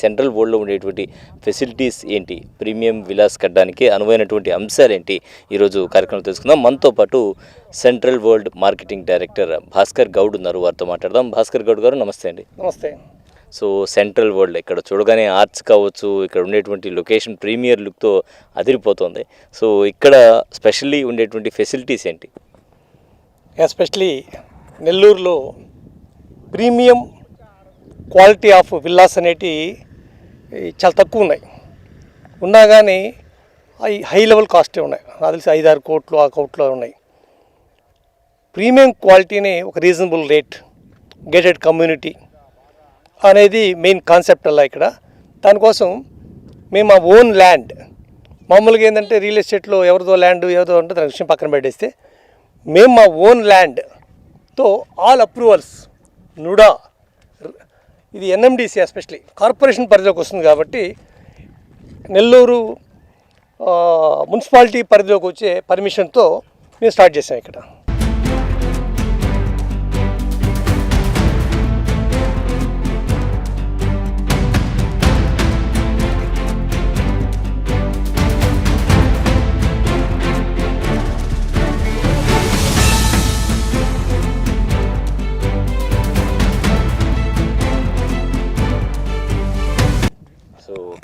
Central వరల్డ్లో ఉండేటువంటి facilities ఏంటి, ప్రీమియం విలాస్ కట్టడానికి అనువైనటువంటి అంశాలు ఏంటి, ఈరోజు కార్యక్రమం తెలుసుకుందాం. మనతో పాటు central world marketing director Bhaskar Goud ఉన్నారు, వారితో మాట్లాడదాం. భాస్కర్ గౌడ్ గారు నమస్తే అండి. నమస్తే. సో సెంట్రల్ వరల్డ్ ఇక్కడ చూడగానే ఆర్ట్స్ కావచ్చు, ఇక్కడ ఉండేటువంటి లొకేషన్ ప్రీమియర్ లుక్తో అదిరిపోతుంది. సో ఇక్కడ స్పెషల్లీ ఉండేటువంటి ఫెసిలిటీస్ ఏంటి? ఎస్పెషలీ నెల్లూరులో ప్రీమియం క్వాలిటీ ఆఫ్ విల్లాస్ అనేటి చాలా తక్కువ ఉన్నాయి. ఉన్నా కానీ అవి హై లెవెల్ కాస్టే ఉన్నాయి. నాకు తెలిసి 5-6 కోట్లు ఆ కోట్లో ఉన్నాయి. ప్రీమియం క్వాలిటీని ఒక రీజనబుల్ రేట్, గేటెడ్ కమ్యూనిటీ అనేది మెయిన్ కాన్సెప్ట్ అలా ఇక్కడ. దానికోసం మేము మా ఓన్ ల్యాండ్, మామూలుగా ఏంటంటే రియల్ ఎస్టేట్లో ఎవరిదో ల్యాండ్ ఎవరిదో అంటే దాని విషయం పక్కన పెట్టేస్తే, మేము మా ఓన్ ల్యాండ్తో ఆల్ అప్రూవల్స్ నుడా, ఇది ఎన్ఎండిసి ఎస్పెషలీ కార్పొరేషన్ పరిధిలోకి వస్తుంది కాబట్టి నెల్లూరు మున్సిపాలిటీ పరిధిలోకి వచ్చే పర్మిషన్తో మేము స్టార్ట్ చేసాం ఇక్కడ.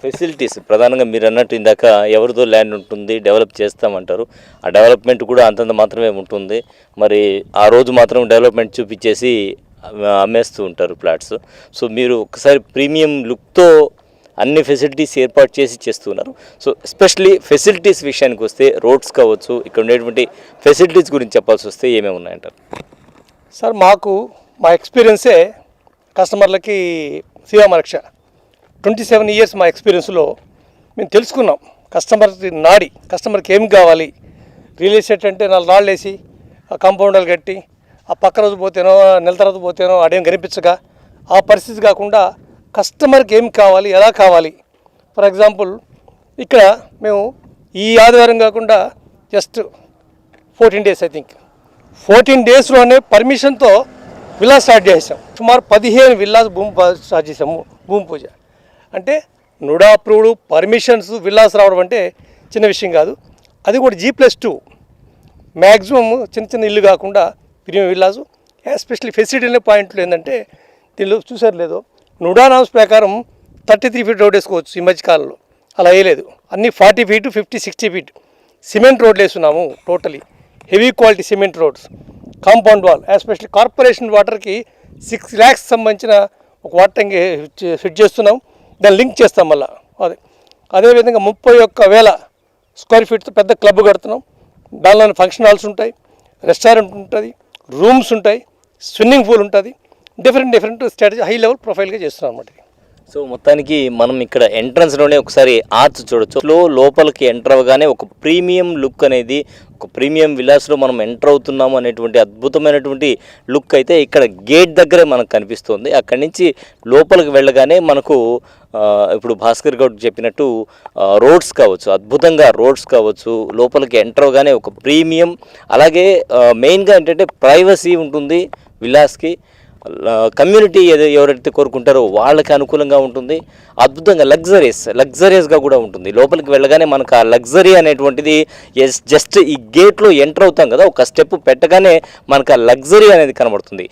ఫెసిలిటీస్ ప్రధానంగా మీరు అన్నట్టు ఇందాక ఎవరిదో ల్యాండ్ ఉంటుంది, డెవలప్ చేస్తామంటారు. ఆ డెవలప్మెంట్ కూడా అంతంత మాత్రమే ఉంటుంది. మరి ఆ రోజు మాత్రం డెవలప్మెంట్ చూపించేసి అమ్మేస్తూ ఉంటారు ప్లాట్స్. సో మీరు ఒకసారి ప్రీమియం లుక్తో అన్ని ఫెసిలిటీస్ ఏర్పాటు చేసి చేస్తున్నారు. సో ఎస్పెషలీ ఫెసిలిటీస్ విషయానికి వస్తే రోడ్స్ కావచ్చు, ఇక్కడ ఉండేటువంటి ఫెసిలిటీస్ గురించి చెప్పాల్సి వస్తే ఏమేమి ఉన్నాయంటారు? సార్ మాకు మా ఎక్స్పీరియన్సే కస్టమర్లకి శ్రీరామరక్ష. 27 ఇయర్స్ మా ఎక్స్పీరియన్స్లో మేము తెలుసుకున్నాం కస్టమర్కి నాడి, కస్టమర్కి ఏం కావాలి. రియల్ ఎస్టేట్ అంటే 4 రాళ్ళు వేసి ఆ కాంపౌండర్లు కట్టి ఆ పక్క రోజు పోతేనో నెల తర్వాత పోతేనో అడేం కనిపించగా ఆ పరిస్థితి కాకుండా కస్టమర్కి ఏం కావాలి, ఎలా కావాలి. ఫర్ ఎగ్జాంపుల్ ఇక్కడ మేము ఈ ఆదివారం కాకుండా జస్ట్ 14 డేస్, ఐ థింక్ 14 డేస్లోనే పర్మిషన్తో విల్లా స్టార్ట్ చేసాం. సుమారు 15 విల్లాస్ స్టార్ట్ చేసాము. భూమి పూజ అంటే నుడా అప్రూవ్డ్ పర్మిషన్స్ విల్లాస్ రావడం అంటే చిన్న విషయం కాదు. అది కూడా G+2 మ్యాక్సిమం చిన్న చిన్న ఇల్లు కాకుండా ప్రీమియం విల్లాసు. ఎస్పెషల్లీ ఫెసిలిటీ అనే పాయింట్లు ఏంటంటే దీనిలో చూసారు లేదో, నుడా నామ్స్ ప్రకారం 33 ఫీట్ రోడ్ వేసుకోవచ్చు. ఈ మధ్యకాలంలో అలా వేయలేదు, అన్నీ 40 ఫీట్ 50-60 ఫీట్ సిమెంట్ రోడ్లు వేస్తున్నాము. Totally heavy quality cement roads, compound wall. Especially corporation వాటర్కి 6 lakhs సంబంధించిన ఒక వాటర్ ట్యాంక్ ఫిట్ చేస్తున్నాం. దాన్ని లింక్ చేస్తాం మళ్ళీ. అదేవిధంగా 31,000 స్క్వేర్ ఫీట్తో పెద్ద క్లబ్ కడుతున్నాం. దానిలో ఫంక్షన్ హాల్స్ ఉంటాయి, రెస్టారెంట్ ఉంటుంది, రూమ్స్ ఉంటాయి, స్విమ్మింగ్ పూల్ ఉంటుంది. డిఫరెంట్ స్ట్రాటజీ హై లెవెల్ ప్రొఫైల్గా చేస్తున్నాం అన్నమాట. సో మొత్తానికి మనం ఇక్కడ ఎంట్రన్స్లోనే ఒకసారి ఆర్చ్ చూడొచ్చు. లోపలికి ఎంటర్ అవ్వగానే ఒక ప్రీమియం లుక్ అనేది, ఒక ప్రీమియం విలాస్లో మనం ఎంటర్ అవుతున్నాము అనేటువంటి అద్భుతమైనటువంటి లుక్ అయితే ఇక్కడ గేట్ దగ్గరే మనకు కనిపిస్తుంది. అక్కడి నుంచి లోపలికి వెళ్ళగానే మనకు ఇప్పుడు భాస్కర్ గౌడ్ చెప్పినట్టు రోడ్స్ కావచ్చు, అద్భుతంగా రోడ్స్ కావచ్చు. లోపలికి ఎంటర్ అవ్వగానే ఒక ప్రీమియం, అలాగే మెయిన్గా ఏంటంటే ప్రైవసీ ఉంటుంది విలాస్కి. కమ్యూనిటీ ఎవరైతే కోరుకుంటారో వాళ్ళకి అనుకూలంగా ఉంటుంది. అద్భుతంగా లగ్జరియస్గా కూడా ఉంటుంది. లోపలికి వెళ్ళగానే మనకు ఆ లగ్జరీ అనేటువంటిది జస్ట్ ఈ గేట్లో ఎంటర్ అవుతాం కదా, ఒక స్టెప్ పెట్టగానే మనకు ఆ లగ్జరీ అనేది కనబడుతుంది.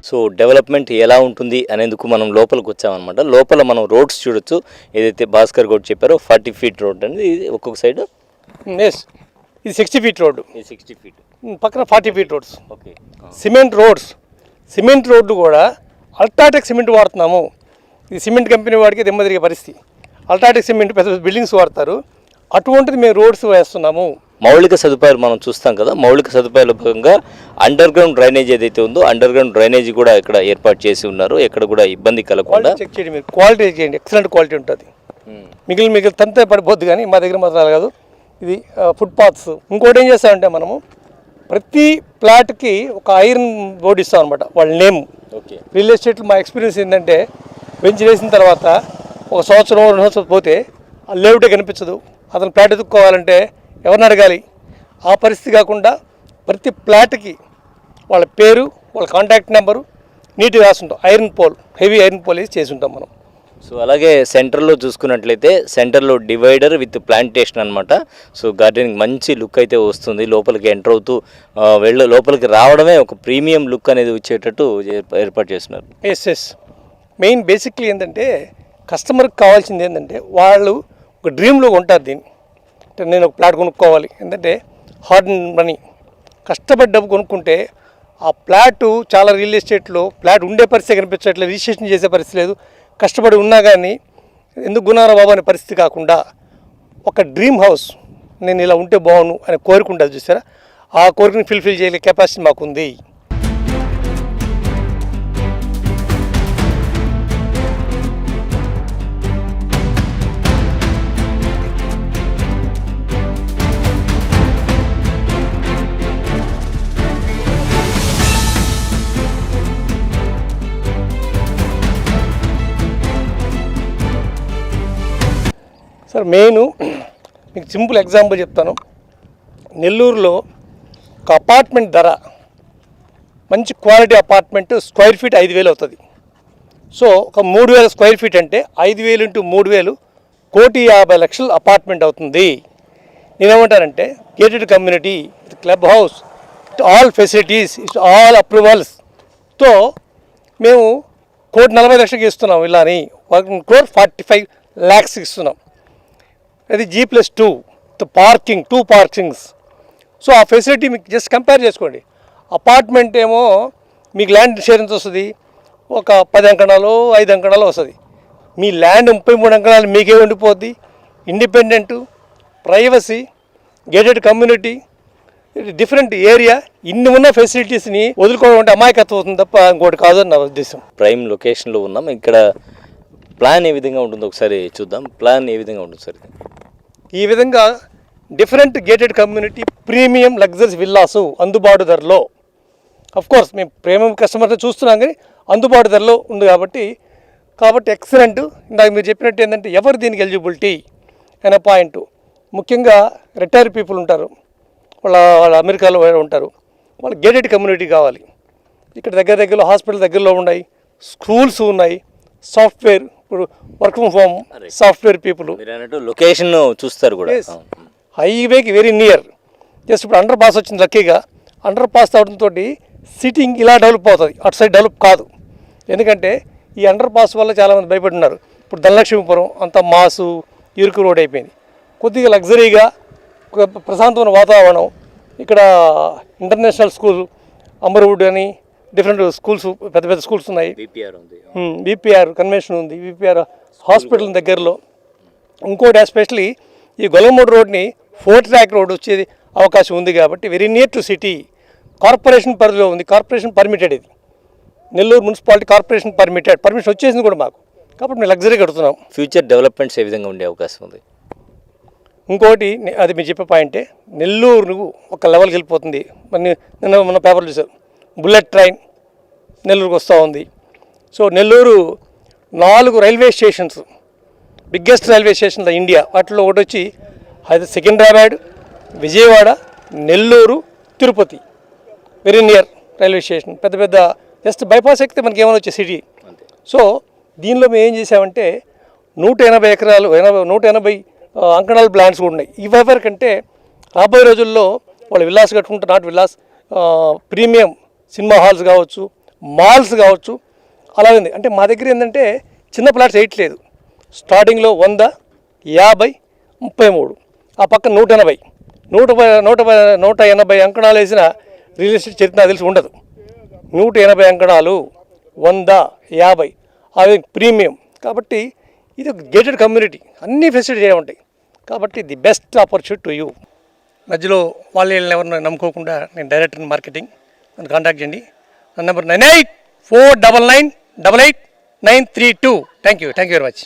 సో డెవలప్మెంట్ ఎలా ఉంటుంది అనేందుకు మనం లోపలికి వచ్చామన్నమాట. లోపల మనం రోడ్స్ చూడొచ్చు. ఏదైతే భాస్కర్ గౌడ్ చెప్పారో 40 ఫీట్ రోడ్ అనేది ఒక్కొక్క సైడ్. ఎస్, ఇది 60 ఫీట్ రోడ్డు, 60 ఫీట్ పక్కన 40 feet roads. Okay. Cement road కూడా అల్ట్రాటెక్ సిమెంట్ వాడుతున్నాము. ఇది సిమెంట్ కంపెనీ వాడికి దెమ్మ తిరిగే పరిస్థితి. అల్ట్రాటెక్ సిమెంట్ పెద్ద బిల్డింగ్స్ వాడతారు, అటువంటిది మేము రోడ్స్ వేస్తున్నాము. మౌలిక సదుపాయాలు మనం చూస్తాం కదా, మౌలిక సదుపాయాల భాగంగా అండర్ గ్రౌండ్ డ్రైనేజ్ ఏదైతే ఉందో అండర్ గ్రౌండ్ డ్రైనేజ్ కూడా ఇక్కడ ఏర్పాటు చేసి ఉన్నారు. ఎక్కడ కూడా ఇబ్బంది కలగకుండా చెక్ చేయండి, మీరు క్వాలిటీ చెక్ చేయండి, ఎక్సలెంట్ క్వాలిటీ ఉంటుంది. మిగిలిన తంతే పడిపోద్ది, కానీ మా దగ్గర మాత్రం కాదు. ఇది ఫుట్పాత్స్. ఇంకోటి ఏం చేస్తామంటే మనము ప్రతి ప్లాట్కి ఒక ఐరన్ బోర్డు ఇస్తాం అనమాట, వాళ్ళ నేమ్. ఓకే. రియల్ ఎస్టేట్లో మా ఎక్స్పీరియన్స్ ఏంటంటే బెంచ్ వేసిన తర్వాత ఒక సంవత్సరం 2 సంవత్సరాలు పోతే ఆ లేఅవుటే కనిపించదు, అతను ఫ్లాట్ ఎత్తుక్కోవాలంటే ఎవరిని అడగాలి? ఆ పరిస్థితి కాకుండా ప్రతి ఫ్లాట్కి వాళ్ళ పేరు, వాళ్ళ కాంటాక్ట్ నెంబరు నీట్గా రాసుంటాం. Iron pole, heavy iron pole వేసి చేసి ఉంటాం మనం. సో అలాగే సెంటర్లో చూసుకున్నట్లయితే సెంటర్లో డివైడర్ విత్ ప్లాంటేషన్ అనమాట. సో గార్డెనింగ్ మంచి లుక్ అయితే వస్తుంది. లోపలికి ఎంటర్ అవుతూ లోపలికి రావడమే ఒక ప్రీమియం లుక్ అనేది వచ్చేటట్టు ఏర్పాటు చేస్తున్నారు. ఎస్ మెయిన్ బేసిక్లీ ఏంటంటే కస్టమర్కి కావాల్సింది ఏంటంటే వాళ్ళు ఒక డ్రీమ్లో ఉంటారు దీన్ని. అంటే నేను ఒక ప్లాట్ కొనుక్కోవాలి, ఏంటంటే హార్డ్ మనీ కష్టపడి డబ్బు కొనుక్కుంటే ఆ ప్లాటు చాలా రియల్ ఎస్టేట్లో ఫ్లాట్ ఉండే పరిస్థితి కనిపించట్లేదు, రిజిస్ట్రేషన్ చేసే పరిస్థితి లేదు. కష్టపడి ఉన్నా కానీ ఎందుకు గుణారా బాబు అనే పరిస్థితి కాకుండా ఒక డ్రీమ్ హౌస్, నేను ఇలా ఉంటే బాగును అనే కోరిక ఉంటుంది చూసారా, ఆ కోరికని ఫుల్ఫిల్ చేయలే కెపాసిటీ మాకుంది. సార్ మెయిన్ మీకు సింపుల్ ఎగ్జాంపుల్ చెప్తాను. నెల్లూరులో ఒక అపార్ట్మెంట్ ధర, మంచి క్వాలిటీ అపార్ట్మెంట్ స్క్వేర్ ఫీట్ 5,000 అవుతుంది. సో ఒక 3,000 స్క్వేర్ ఫీట్ అంటే 5,000 × 3,000 1,50,00,000 అపార్ట్మెంట్ అవుతుంది. నేనేమంటానంటే gated community with club house, with all facilities, it's all అప్రూవల్స్తో మేము 1,40,00,000 ఇస్తున్నాం. ఇలా అని 1,45,00,000 ఇస్తున్నాం. అది G+2 పార్కింగ్, 2 పార్కింగ్స్. సో ఆ ఫెసిలిటీ మీకు జస్ట్ కంపేర్ చేసుకోండి. అపార్ట్మెంట్ ఏమో మీకు ల్యాండ్ షేర్ ఎంత వస్తుంది? ఒక 10 అంకణాలు 5 అంకణాలు వస్తుంది. మీ ల్యాండ్ 33 అంకణాలు మీకే ఉండిపోద్ది. Independent, privacy, gated community, different area, ఇన్ని ఉన్న ఫెసిలిటీస్ని వదులుకోవడం అంటే అమాయకత్వం అవుతుంది తప్ప ఇంకోటి కాదని నా ఉద్దేశం. ప్రైమ్ లొకేషన్లో ఉన్నాం. ఇక్కడ ప్లాన్ ఏ విధంగా ఉంటుందో ఒకసారి చూద్దాం. ప్లాన్ ఏ విధంగా ఉంటుంది సార్? ఈ విధంగా different gated community premium luxuries villas అందుబాటు ధరలో. కోర్స్ మేము ప్రీమియం కస్టమర్తో చూస్తున్నాం కానీ అందుబాటు ధరలో ఉంది కాబట్టి ఎక్సలెంట్. ఇందాక మీరు చెప్పినట్టు ఏంటంటే ఎవరు దీనికి ఎలిజిబిలిటీ అనే పాయింట్. ముఖ్యంగా రిటైర్ పీపుల్ ఉంటారు, వాళ్ళ అమెరికాలో ఉంటారు, వాళ్ళ గేటెడ్ కమ్యూనిటీ కావాలి. ఇక్కడ దగ్గరలో హాస్పిటల్ దగ్గరలో ఉన్నాయి, స్కూల్స్ ఉన్నాయి, సాఫ్ట్వేర్, ఇప్పుడు work from home software people location చూస్తారు కూడా. హైవేకి వెరీ నియర్. జస్ట్ ఇప్పుడు అండర్ పాస్ వచ్చింది, లక్కీగా అండర్ పాస్ అవడంతో సిటింగ్ ఇలా డెవలప్ అవుతుంది, అటు సైడ్ డెవలప్ కాదు. ఎందుకంటే ఈ అండర్ పాస్ వల్ల చాలామంది భయపడి ఉన్నారు. ఇప్పుడు ధనలక్ష్మీపురం అంత మాసు ఇరుకు రోడ్ అయిపోయింది. కొద్దిగా లగ్జరీగా ఒక ప్రశాంతమైన వాతావరణం. ఇక్కడ ఇంటర్నేషనల్ స్కూల్ అమర్వుడ్ అని డిఫరెంట్ స్కూల్స్, పెద్ద పెద్ద స్కూల్స్ ఉన్నాయి. బీపీఆర్ కన్వెన్షన్ ఉంది, బీపీఆర్ హాస్పిటల్ దగ్గరలో. ఇంకోటి ఎస్పెషలీ ఈ గొల్లమూడు రోడ్ని 4 ట్రాక్ రోడ్ వచ్చేది అవకాశం ఉంది కాబట్టి very near to city. Corporation పరిధిలో ఉంది, కార్పొరేషన్ పర్మిటెడ్. ఇది నెల్లూరు మున్సిపాలిటీ కార్పొరేషన్ పర్మిషన్ వచ్చేసింది కూడా మాకు, కాబట్టి మేము లగ్జరీ కడుతున్నాం. ఫ్యూచర్ డెవలప్మెంట్స్ ఏ విధంగా ఉండే అవకాశం ఉంది? ఇంకోటి అది మీరు చెప్పే పాయింటే, నెల్లూరు ఒక లెవెల్కి వెళ్ళిపోతుంది. మన పేపర్లు చూసాం, బుల్లెట్ ట్రైన్ నెల్లూరుకు వస్తూ ఉంది. So Nellore 4 railway stations, biggest railway stations India. వాటిలో ఒకటి వచ్చి Secunderabad, Vijayawada, Nellore, Tirupati, very near railway station. పెద్ద జస్ట్ బైపాస్ ఎక్కితే మనకి ఏమైనా వచ్చే సిటీ. సో దీనిలో మేము ఏం చేసామంటే 180 ఎకరాలు 180 అంకణాల ప్లాంట్స్ కూడా ఉన్నాయి. ఇవరికంటే రాబోయే రోజుల్లో వాళ్ళు విల్లాస్ కట్టుకుంటారు. Not villas, premium cinema halls కావచ్చు, మాల్స్ కావచ్చు. అలాగే అంటే మా దగ్గర ఏంటంటే చిన్న ప్లాట్స్ వేయట్లేదు. స్టార్టింగ్లో 100, 50, 33, ఆ పక్క 180, 180 అంకణాలు వేసిన రియల్ ఎస్టేట్ చరిత్ర నాకు తెలిసి ఉండదు. 180 అంకణాలు, 100, 50 అవి ప్రీమియం. కాబట్టి ఇది ఒక గేటెడ్ కమ్యూనిటీ, అన్ని ఫెసిలిటీస్ ఉంటాయి. కాబట్టి the best opportunity to you. మధ్యలో వాళ్ళు ఎవరిని నమ్ముకోకుండా నేను డైరెక్టర్ మార్కెటింగ్, నన్ను కాంటాక్ట్ చేయండి. నా number 9849988932. Thank you very much.